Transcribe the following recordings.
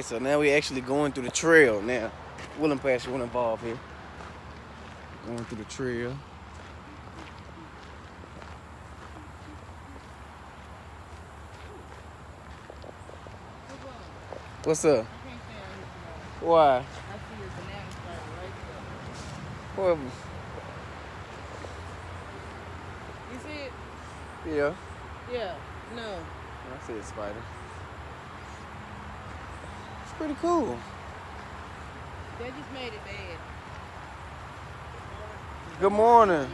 So now we actually going through the trail now. Will&Passion will involved here. Going through the trail. What's up? Why? Well, You see it? yeah. Yeah. No. I see a spider. It's pretty cool. They just made it bad. Good morning.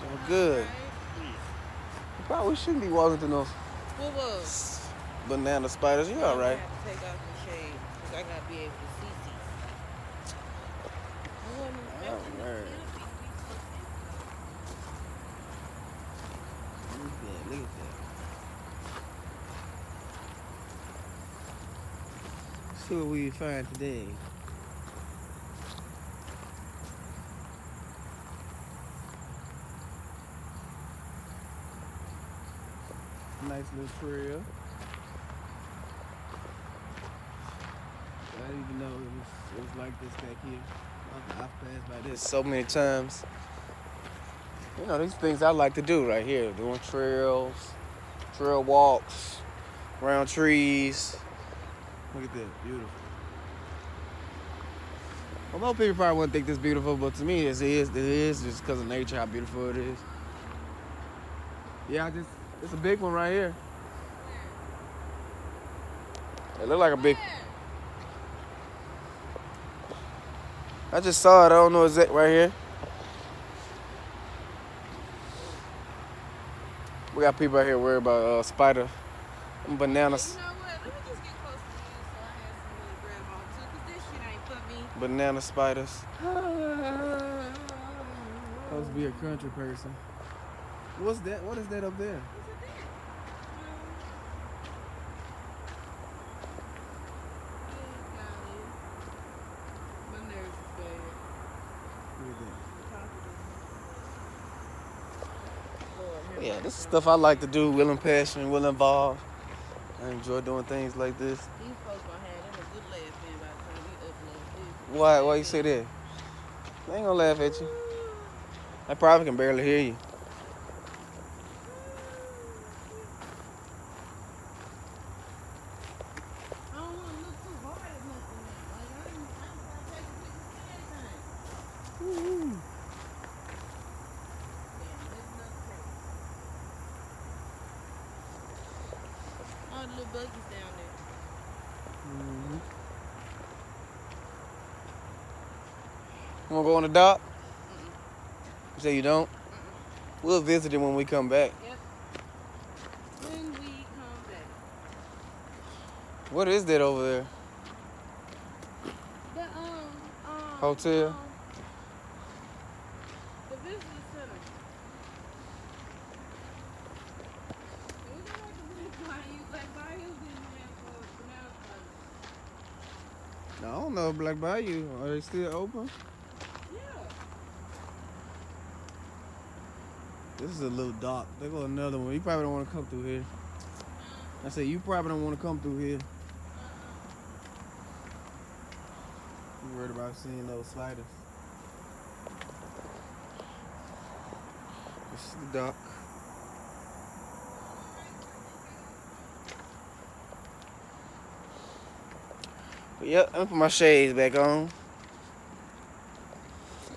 Oh, good. Right. Probably shouldn't be walking through no What was? banana spiders. You all I right? have to take off the shade because I gotta be able to see. Oh, man. Look at that. See what we find today. Nice little trail. I didn't even know it was like this back here. I've passed by this so many times. You know, these things I like to do right here. Doing trails, trail walks, around trees. Look at that, beautiful. Well, most people probably wouldn't think this beautiful, but to me it is just because of nature, how beautiful it is. Yeah, it's a big one right here. It look like a big. I just saw it. I don't know exact right here. We got people out here worried about spider bananas. You know what? Let me just get close to you so I have something to grab on to because this shit ain't for me. Banana spiders. Supposed to be a country person. What's that? What is that up there? Yeah, this is stuff I like to do. Will&Passion, will involve. I enjoy doing things like this. These folks gonna have them a good laugh in by the time we upload this. Why you say that? They ain't gonna laugh at you. I probably can barely hear you. I don't want to look too hard at nothing. Like I'm trying to take pictures of everything. All the little buggies down there. Mm-hmm. You wanna go on the dock? You say you don't? We'll visit it when we come back. Yep. When we come back. What is that over there? The Hotel? the visitor center. We got like a Black Bayou. Black Bayou didn't have banana spiders. I don't know, Black Bayou. Are they still open? Yeah. This is a little dock. There go another one. You probably don't want to come through here. I said you probably don't want to come through here. You worried about seeing those spiders. This is the dock. But yep, I'm gonna put my shades back on.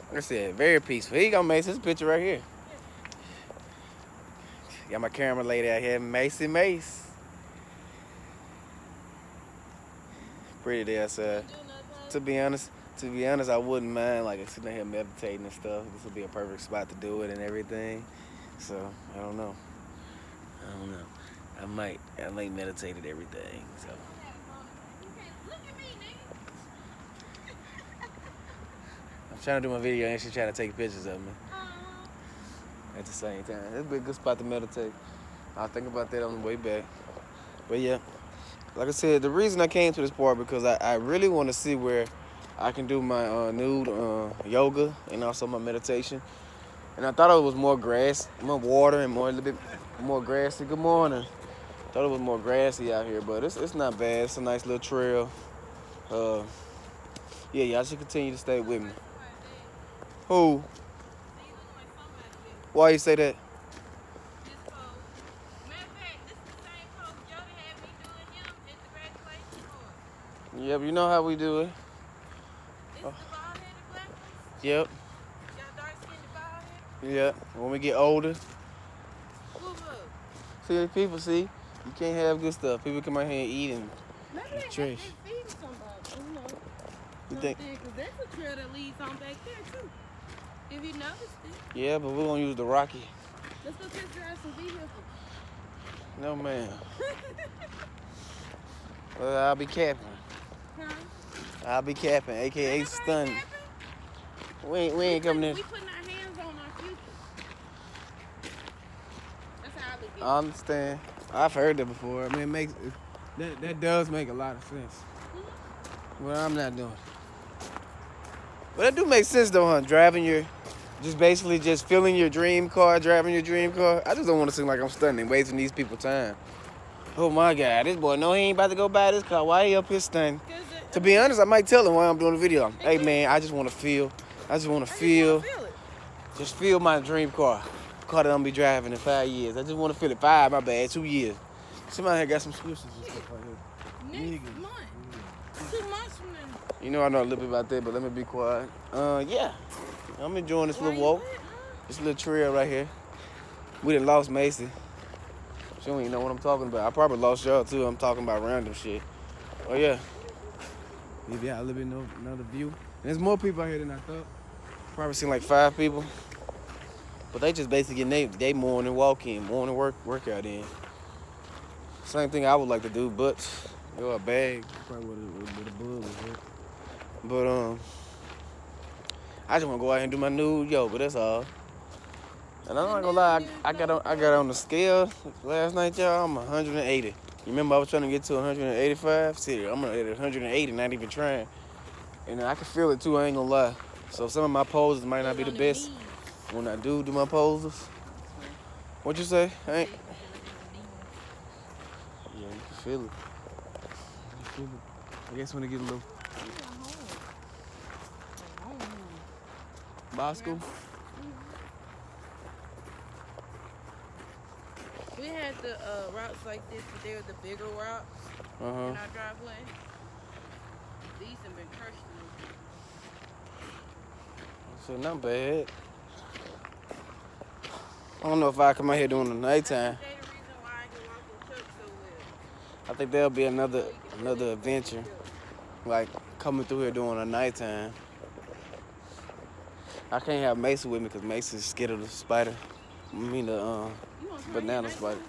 Like I said, very peaceful. He gonna make this picture right here. Got my camera lady out here, Mace. Pretty there, outside. To be honest, I wouldn't mind like sitting here meditating and stuff. This would be a perfect spot to do it and everything. So I don't know. I might meditate at everything. So I'm trying to do my video and she's trying to take pictures of me at the same time. It'd be a good spot to meditate. I'll think about that on the way back. But yeah, like I said, the reason I came to this park because I really want to see where I can do my nude yoga and also my meditation. And I thought it was more grass, more water, and a little bit more grassy. Good morning. Thought it was more grassy out here, but it's not bad. It's a nice little trail. Uh, yeah, y'all should continue to stay with me. Who? Why you say that? Yep, you know how we do it. Yep. Yep. When we get older. See, people see, you can't have good stuff. People come out here and eat and trash. Feeding somebody, you know. You think? Because that's a trail that leads on back there, too. If you noticed it. Yeah, but we're going to use the Rocky. Let's go test drive some vehicles. No, ma'am. I'll be capping. Huh? I'll be capping, a.k.a. stunning. We ain't coming in. We putting our hands on our future. That's how I look at it. I understand. I've heard that before. I mean, that does make a lot of sense. What I'm not doing. But that do make sense though, huh? Basically filling your dream car, driving your dream car. I just don't want to seem like I'm stunning, wasting these people's time. Oh my God, this boy know he ain't about to go buy this car. Why he up here stunning? To be honest, I might tell him while I'm doing the video. Hey man, I just want to feel. Just feel my dream car. Car that I'm gonna be driving in 5 years. I just want to feel it. 5, my bad, 2 years. Somebody here got some switches and stuff right here. Next month. 2 months from now. You know I know a little bit about that, but let me be quiet. Yeah. I'm enjoying this little walk. This little trail right here. We done lost Macy. She don't even know what I'm talking about. I probably lost y'all too. I'm talking about random shit. Oh yeah. Maybe I live in another view. And there's more people out here than I thought. Probably seen like 5 people. But they just basically getting they morning walk in, morning workout in. Same thing I would like to do, but a bag. Probably with a bug was here. But I just want to go out here and do my new yoga. That's all. And I'm not gonna lie, I got on the scale last night, y'all. I'm 180. You remember I was trying to get to 185? See, I'm at 180, not even trying. And I can feel it too. I ain't gonna lie. So some of my poses might not be the best when I do my poses. What you say? Yeah, you can feel it. I guess when it get a little. Bosco. We had the routes like this, but they were the bigger routes in our driveway. These have been crushed. So not bad. I don't know if I come out here during the nighttime. That's the reason why I can walk the truck so well. I think there'll be another adventure, like coming through here during the nighttime. I can't have Macy with me because Macy's scared of the spider. I mean the banana spider.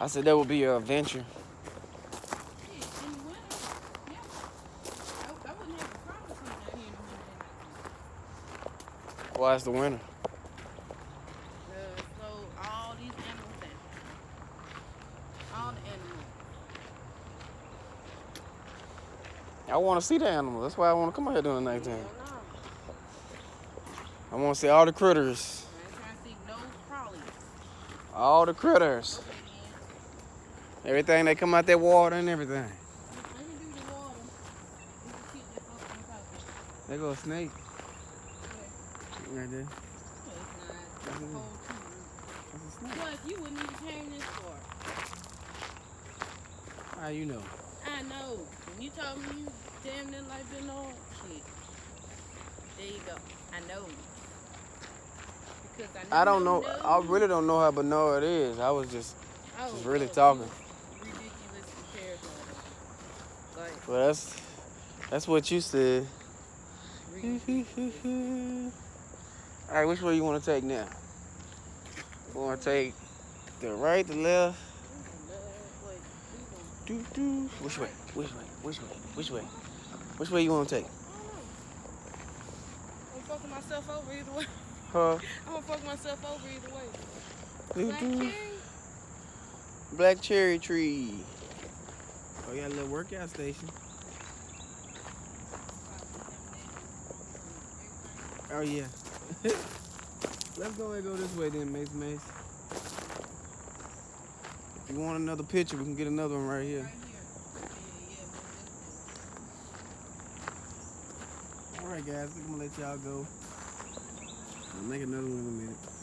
I said that would be an adventure. Why it's the winter? Slow all these animals down. All the animals. I want to see the animals. That's why I want to come out here during the nighttime. I want to see all the critters. I ain't trying to see no crawlies. All the critters. Everything that come out that water and everything. Let me do the water. You can keep this up on top of it. There go a snake. Right there. No, it's not. It's a whole tree. That's a snake. Plus, you wouldn't even came this far. How you know? I know. When you told me you damn near like Benoit, shit. There you go. I know. Because I don't know. I really don't know how Benoit is. I was just really talking. Ridiculous comparison. Like, Well, that's what you said. All right, which way you want to take now? You want to take the right, the left? Which way? Which way you want to take? I'm fucking myself over either way. Huh? I'm gonna fuck myself over either way. Black cherry tree. Oh, you got a little workout station. Oh, yeah. Let's go and go this way then, Mace. If you want another picture, we can get another one right here. Right here. Yeah, All right, guys, I'm gonna let y'all go. I'll make another one in a minute.